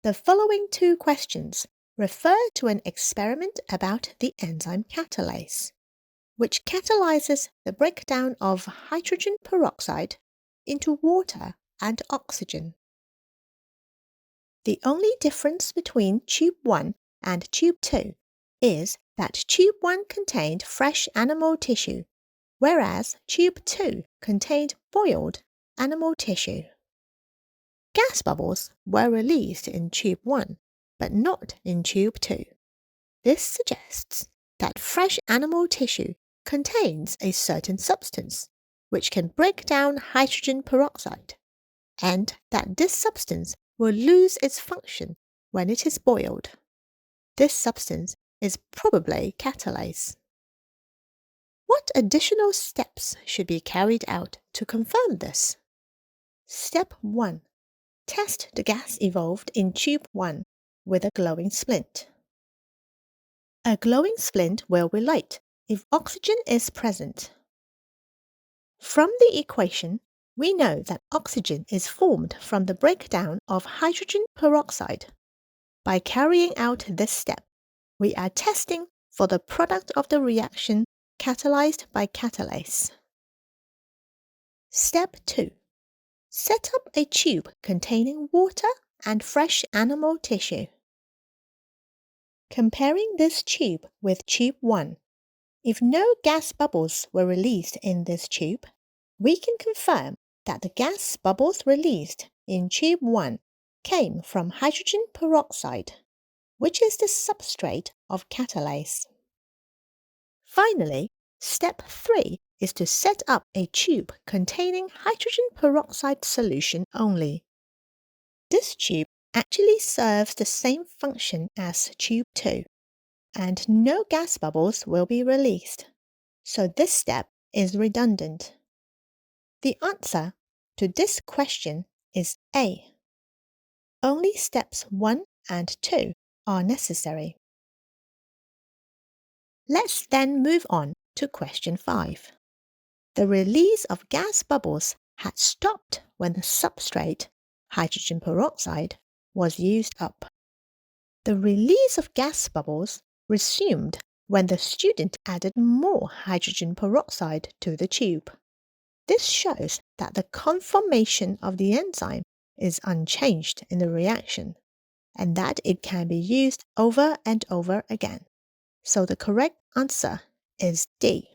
The following two questions refer to an experiment about the enzyme catalase, which catalyzes the breakdown of hydrogen peroxide into water and oxygen. The only difference between tube 1 and tube 2 is that tube 1 contained fresh animal tissue, whereas tube 2 contained boiled animal tissue. Gas bubbles were released in tube 1, but not in tube 2. This suggests that fresh animal tissue contains a certain substance which can break down hydrogen peroxide, and that this substance will lose its function when it is boiled. This substance is probably catalase. What additional steps should be carried out to confirm this? Step 1. Test the gas evolved in tube 1 with a glowing splint. A glowing splint will relight if oxygen is present. From the equation, we know that oxygen is formed from the breakdown of hydrogen peroxide. By carrying out this step, we are testing for the product of the reaction catalyzed by catalase. Step 2. Set up a tube containing water and fresh animal tissue. Comparing this tube with tube 1, if no gas bubbles were released in this tube, we can confirm that the gas bubbles released in tube 1 came from hydrogen peroxide, which is the substrate of catalase. Finally, step 3 is to set up a tube containing hydrogen peroxide solution only. This tube actually serves the same function as tube 2, and no gas bubbles will be released, so this step is redundant. The answer to this question is A. Only steps 1 and 2 are necessary. Let's then move on to question 5. The release of gas bubbles had stopped when the substrate, hydrogen peroxide, was used up. The release of gas bubbles resumed when the student added more hydrogen peroxide to the tube. This shows that the conformation of the enzyme is unchanged in the reaction, and that it can be used over and over again. So the correct answer is D.